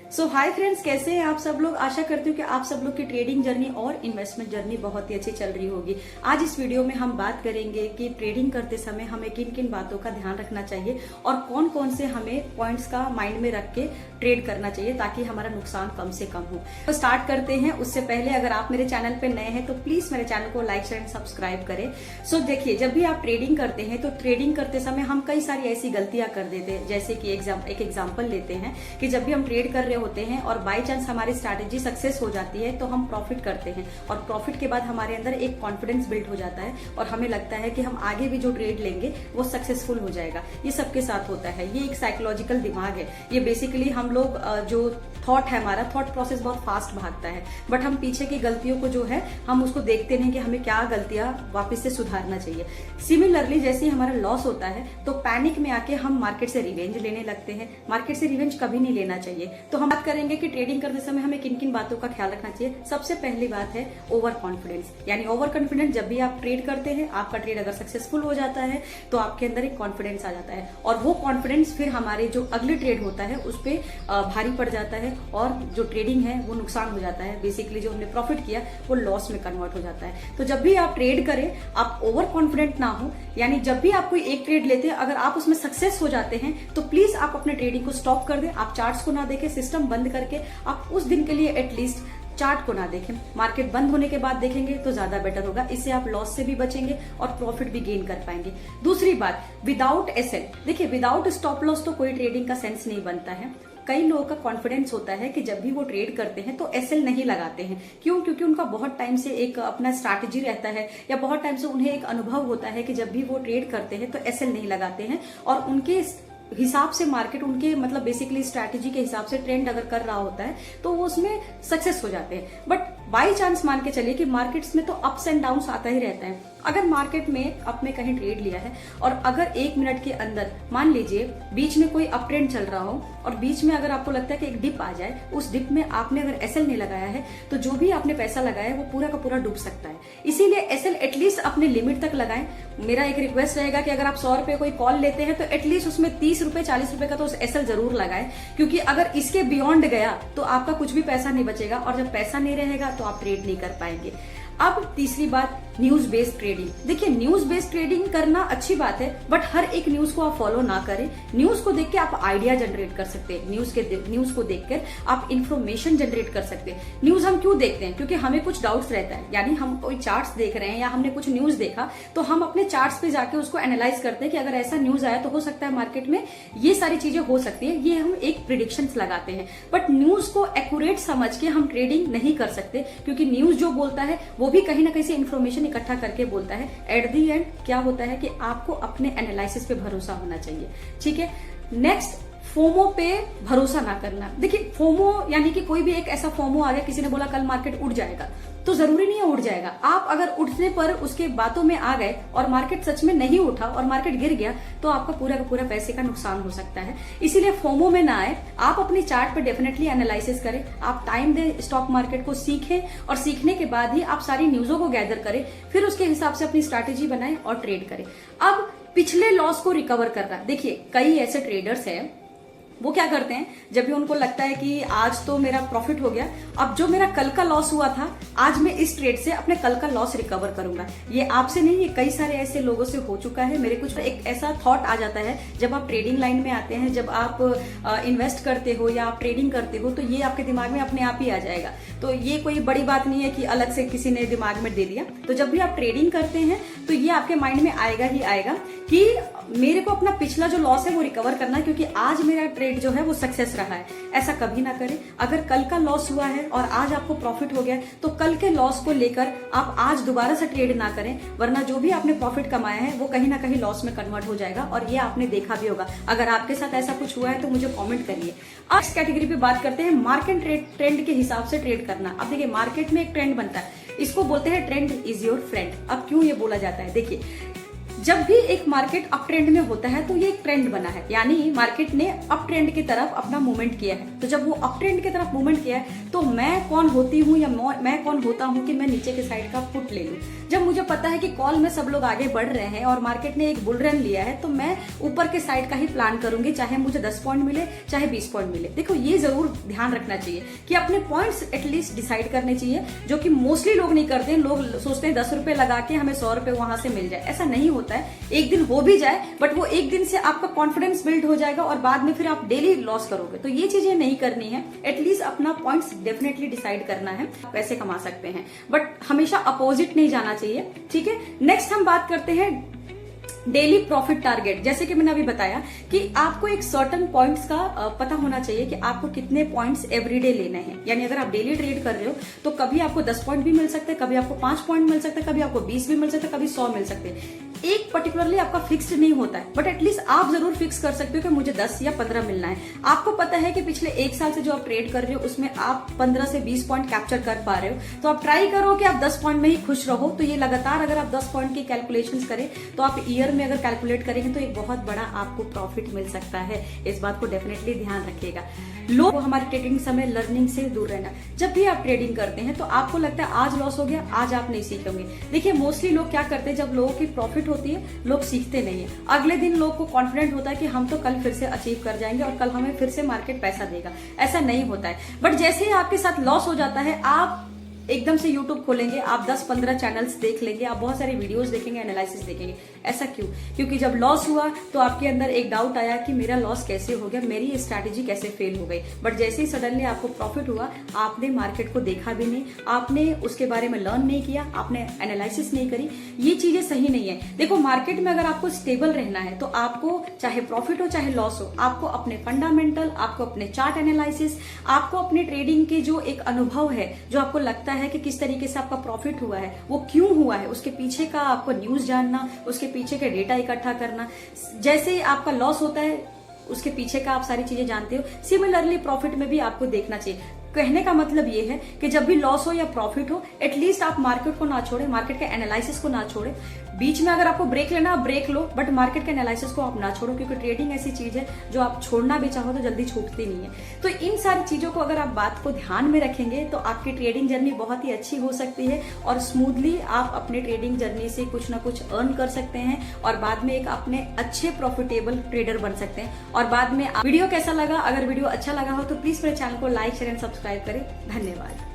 सो hi friends, कैसे हैं आप सब लोग। आशा करती हूँ कि आप सब लोग की ट्रेडिंग जर्नी और इन्वेस्टमेंट जर्नी बहुत ही अच्छी चल रही होगी। आज इस वीडियो में हम बात करेंगे कि ट्रेडिंग करते समय हमें किन किन बातों का ध्यान रखना चाहिए और कौन कौन से हमें पॉइंट्स का माइंड में रख के ट्रेड करना चाहिए ताकि हमारा नुकसान कम से कम हो। तो स्टार्ट करते हैं। उससे पहले अगर आप मेरे चैनल पे नए हैं तो प्लीज मेरे चैनल को लाइक शेयर एंड सब्सक्राइब करें। सो देखिए, जब भी आप ट्रेडिंग करते हैं तो ट्रेडिंग करते समय हम कई सारी ऐसी गलतियां कर देते हैं। जैसे कि एक एग्जाम्पल लेते हैं कि जब भी हम ट्रेड कर रहे होते हैं और बाय चांस हमारी स्ट्रैटेजी सक्सेस हो जाती है तो हम प्रॉफिट करते हैं और प्रॉफिट के बाद हमारे अंदर एक कॉन्फिडेंस बिल्ड हो जाता है और हमें लगता है कि हम आगे भी जो ट्रेड लेंगे वो सक्सेसफुल हो जाएगा। ये सबके साथ होता है। ये एक साइकोलॉजिकल दिमाग है। ये बेसिकली हम लोग जो थॉट है, हमारा थॉट प्रोसेस बहुत फास्ट भागता है, बट हम पीछे की गलतियों को जो है हम उसको देखते नहीं कि हमें क्या गलतियां वापस से सुधारना चाहिए। सिमिलरली जैसे ही हमारा लॉस होता है तो पैनिक में आके हम मार्केट से रिवेंज लेने लगते हैं। मार्केट से रिवेंज कभी नहीं लेना चाहिए। तो हम बात करेंगे कि ट्रेडिंग करते समय हमें किन किन बातों का ख्याल रखना चाहिए। सबसे पहली बात है ओवर कॉन्फिडेंस। यानी ओवर कॉन्फिडेंस, जब भी आप ट्रेड करते हैं, आपका ट्रेड अगर सक्सेसफुल हो जाता है तो आपके अंदर एक कॉन्फिडेंस आ जाता है और वो कॉन्फिडेंस फिर हमारे जो अगले ट्रेड होता है उस पर भारी पड़ जाता है और जो ट्रेडिंग है वो नुकसान हो जाता है। बेसिकली जो हमने प्रॉफिट किया वो लॉस में कन्वर्ट हो जाता है। तो जब भी आप ट्रेड करें आप ओवर कॉन्फिडेंट ना हो। यानी जब भी आप कोई एक ट्रेड लेते हैं, अगर आप उसमें सक्सेस हो जाते हैं तो प्लीज आप अपने ट्रेडिंग को स्टॉप कर दें। आप चार्ट्स को ना देखें, सिस्टम बंद करके आप उस दिन के लिए एटलीस्ट चार्ट को ना देखें। मार्केट बंद होने के बाद देखेंगे तो ज्यादा बेटर होगा। इससे आप लॉस से भी बचेंगे और प्रॉफिट भी गेन कर पाएंगे। दूसरी बात, विदाउट एसएल। देखिए, विदाउट स्टॉप लॉस तो कोई ट्रेडिंग का सेंस नहीं बनता है। कई लोगों का कॉन्फिडेंस होता है कि जब भी वो ट्रेड करते हैं तो एसएल नहीं लगाते हैं। क्यों? क्योंकि उनका बहुत टाइम से एक अपना स्ट्रैटेजी रहता है या बहुत टाइम से उन्हें एक अनुभव होता है कि जब भी वो ट्रेड करते हैं तो एसएल नहीं लगाते हैं और उनके हिसाब से मार्केट, उनके मतलब बेसिकली स्ट्रैटेजी के हिसाब से ट्रेंड अगर कर रहा होता है तो वो उसमें सक्सेस हो जाते हैं। बट बाई चांस मान के चलिए कि मार्केट्स में तो अप्स एंड डाउन्स आता ही रहता है। अगर मार्केट में आपने कहीं ट्रेड लिया है और अगर 1 मिनट के अंदर मान लीजिए बीच में कोई अप ट्रेंड चल रहा हो और बीच में अगर आपको लगता है कि एक डिप आ जाए, उस डिप में आपने अगर एसएल नहीं लगाया है तो जो भी आपने पैसा लगाया है वो पूरा का पूरा डूब सकता है। इसीलिए एसएल एटलीस्ट अपने लिमिट तक लगाएं। मेरा एक रिक्वेस्ट रहेगा कि अगर आप 100 रुपए कोई कॉल लेते हैं तो एटलीस्ट उसमें 30 रुपए 40 रुपए का तो एसएल जरूर लगाएं, क्योंकि अगर इसके बियॉन्ड गया तो आपका कुछ भी पैसा नहीं बचेगा और जब पैसा नहीं रहेगा तो आप ट्रेड नहीं कर पाएंगे। अब तीसरी बात, न्यूज बेस्ड ट्रेडिंग। देखिए, न्यूज बेस्ड ट्रेडिंग करना अच्छी बात है, बट हर एक न्यूज को आप फॉलो ना करें। न्यूज को देख के आप आइडिया जनरेट कर सकते हैं। न्यूज को देखकर आप इंफॉर्मेशन जनरेट कर सकते हैं। न्यूज हम क्यों देखते हैं? क्योंकि हमें कुछ डाउट्स रहता है। यानी हम कोई चार्ट्स देख रहे हैं या हमने कुछ न्यूज देखा तो हम अपने चार्ट्स पे जाके उसको एनालाइज करते हैं कि अगर ऐसा न्यूज आया तो हो सकता है मार्केट में ये सारी चीजें हो सकती है। ये हम एक प्रिडिक्शन लगाते हैं। बट न्यूज को एक्यूरेट समझ के हम ट्रेडिंग नहीं कर सकते, क्योंकि न्यूज जो बोलता है वो भी कहीं ना कहीं से इन्फॉर्मेशन इकट्ठा करके बोलता है। एट दी एंड क्या होता है कि आपको अपने एनालिसिस पे भरोसा होना चाहिए। ठीक है। नेक्स्ट, फोमो पे भरोसा ना करना। देखिए, फोमो यानी कि कोई भी एक ऐसा फोमो आ गया, किसी ने बोला कल मार्केट उठ जाएगा, तो जरूरी नहीं है उठ जाएगा। आप अगर उठने पर उसके बातों में आ गए और मार्केट सच में नहीं उठा और मार्केट गिर गया तो आपका पूरा का पूरा पैसे का नुकसान हो सकता है। इसीलिए फोमो में ना आए। आप अपनी चार्ट पर डेफिनेटली एनालिसिस करें। आप टाइम दें स्टॉक मार्केट को, सीखें और सीखने के बाद ही आप सारी न्यूजों को गैदर करें। फिर उसके हिसाब से अपनी स्ट्रैटेजी बनाएं और ट्रेड करें। अब पिछले लॉस को रिकवर करना। देखिए, कई ऐसे ट्रेडर्स हैं वो क्या करते हैं, जब भी उनको लगता है कि आज तो मेरा प्रॉफिट हो गया, अब जो मेरा कल का लॉस हुआ था आज मैं इस ट्रेड से अपने कल का लॉस रिकवर करूंगा। ये आपसे नहीं, ये कई सारे ऐसे लोगों से हो चुका है। मेरे कुछ एक ऐसा थॉट आ जाता है जब आप ट्रेडिंग लाइन में आते हैं, जब आप इन्वेस्ट करते हो या आप ट्रेडिंग करते हो तो ये आपके दिमाग में अपने आप ही आ जाएगा। तो ये कोई बड़ी बात नहीं है कि अलग से किसी ने दिमाग में दे दिया। तो जब भी आप ट्रेडिंग करते हैं तो ये आपके माइंड में आएगा ही आएगा कि मेरे को अपना पिछला जो लॉस है वो रिकवर करना है, क्योंकि आज मेरा ट्रेड जो है वो सक्सेस रहा है। ऐसा कभी ना करें। अगर कल का लॉस हुआ है और आज आपको प्रॉफिट हो गया तो कल के लॉस को लेकर आप आज दोबारा से ट्रेड ना करें, वरना जो भी आपने प्रॉफिट कमाया है वो कहीं ना कहीं लॉस में कन्वर्ट हो जाएगा और ये आपने देखा भी होगा। अगर आपके साथ ऐसा कुछ हुआ है तो मुझे कॉमेंट करिए। अब इस कैटेगरी पे बात करते हैं मार्केट ट्रेंड के हिसाब से ट्रेड करना। अब देखिए, मार्केट में एक ट्रेंड बनता है, इसको बोलते हैं ट्रेंड इज योर फ्रेंड। अब क्यों ये बोला जाता है? देखिए, जब भी एक मार्केट अप ट्रेंड में होता है तो ये एक ट्रेंड बना है, यानी मार्केट ने अप ट्रेंड की तरफ अपना मूवमेंट किया है। तो जब वो अप ट्रेंड की तरफ मूवमेंट किया है तो मैं कौन होती हूँ या मैं कौन होता हूँ कि मैं नीचे के साइड का पुट ले लूं। जब मुझे पता है कि कॉल में सब लोग आगे बढ़ रहे हैं और मार्केट ने एक बुल रन लिया है तो मैं ऊपर के साइड का ही प्लान करूंगी, चाहे मुझे 10 पॉइंट मिले चाहे 20 पॉइंट मिले। देखो ये जरूर ध्यान रखना चाहिए कि अपने पॉइंट्स एटलीस्ट डिसाइड करने चाहिए, जो कि मोस्टली लोग नहीं करते हैं। लोग सोचते हैं 10 रुपए लगा के हमें 100 रुपए वहां से मिल जाए, ऐसा नहीं होता है। एक दिन हो भी जाए बट वो एक दिन से आपका कॉन्फिडेंस बिल्ड हो जाएगा और बाद में फिर आप डेली लॉस करोगे। तो ये चीजें नहीं करनी है, एटलीस्ट अपना पॉइंट्स डेफिनेटली डिसाइड करना है। पैसे कमा सकते हैं बट हमेशा अपोजिट नहीं जाना चाहिए, ठीक है। नेक्स्ट हम बात करते हैं डेली प्रॉफिट टारगेट। जैसे कि मैंने अभी बताया कि आपको एक सर्टन पॉइंट्स का पता होना चाहिए कि आपको कितने पॉइंट्स एवरीडे लेने हैं। यानी अगर आप डेली ट्रेड कर रहे हो तो कभी आपको 10 पॉइंट भी मिल सकते हैं, कभी आपको 5 पॉइंट मिल सकते हैं, कभी आपको 20 भी मिल सकते हैं, कभी 100 मिल सकते हैं। एक पर्टिकुलरली आपका फिक्स्ड नहीं होता है, बट एटलीस्ट आप जरूर फिक्स कर सकते हो कि मुझे 10 या 15 मिलना है। आपको पता है कि पिछले 1 साल से जो आप ट्रेड कर रहे हो उसमें आप 15 से 20 पॉइंट कैप्चर कर पा रहे हो, तो आप ट्राई करो कि आप 10 पॉइंट में ही खुश रहो। तो ये लगातार अगर आप 10 पॉइंट की कैलकुलेशंस करें तो आप ईयर में अगर कैलकुलेट करेंगे तो एक बहुत बड़ा आपको प्रॉफिट मिल सकता है। इस बात को डेफिनेटली ध्यान रखिएगा। लोग हमारे ट्रेडिंग समय लर्निंग से दूर रहना। जब भी आप ट्रेडिंग करते हैं तो आपको लगता है आज लॉस हो गया, आज आप नहीं सीखेंगे। देखिए मोस्टली लोग क्या करते हैं, जब लोगों की प्रॉफिट होती है लोग सीखते नहीं है। अगले दिन लोग को कॉन्फिडेंट होता है कि हम तो कल फिर से अचीव कर जाएंगे और कल हमें फिर से मार्केट पैसा देगा। ऐसा नहीं होता है। बट जैसे ही आपके साथ लॉस हो जाता है आप एकदम से YouTube खोलेंगे, आप 10-15 चैनल्स देख लेंगे, आप बहुत सारी वीडियोस देखेंगे, एनालिसिस देखेंगे। ऐसा क्यों? क्योंकि जब लॉस हुआ तो आपके अंदर एक डाउट आया कि मेरा लॉस कैसे हो गया, मेरी स्ट्रैटेजी कैसे फेल हो गई। बट जैसे ही सडनली आपको प्रॉफिट हुआ, आपने मार्केट को देखा भी नहीं, आपने उसके बारे में लर्न नहीं किया, आपने एनालिसिस नहीं करी। ये चीजें सही नहीं है। देखो मार्केट में अगर आपको स्टेबल रहना है तो आपको चाहे प्रॉफिट हो चाहे लॉस हो, आपको अपने फंडामेंटल, आपको अपने चार्ट एनालिसिस, आपको अपने ट्रेडिंग के जो एक अनुभव है, जो आपको लगता है कि किस तरीके से आपका प्रॉफिट हुआ है, वो क्यों हुआ है, उसके पीछे का आपको न्यूज जानना, उसके पीछे का डेटा इकट्ठा करना। जैसे ही आपका लॉस होता है उसके पीछे का आप सारी चीजें जानते हो, सिमिलरली प्रॉफिट में भी आपको देखना चाहिए। कहने का मतलब ये है कि जब भी लॉस हो या प्रॉफिट हो, एटलीस्ट आप मार्केट को ना छोड़े, मार्केट के एनालिसिस को ना छोड़े। बीच में अगर आपको ब्रेक लेना ब्रेक लो, बट मार्केट के एनालिसिस को आप ना छोड़ो, क्योंकि ट्रेडिंग ऐसी चीज है जो आप छोड़ना भी चाहो तो जल्दी छूटती नहीं है। तो इन सारी चीजों को अगर आप बात को ध्यान में रखेंगे तो आपकी ट्रेडिंग जर्नी बहुत ही अच्छी हो सकती है और स्मूथली आप अपने ट्रेडिंग जर्नी से कुछ ना कुछ अर्न कर सकते हैं और बाद में एक अपने अच्छे प्रॉफिटेबल ट्रेडर बन सकते हैं। और बाद में वीडियो कैसा लगा, अगर वीडियो अच्छा लगा हो तो प्लीज मेरे चैनल को लाइक शेयर एंड सब्सक्राइब करें। धन्यवाद।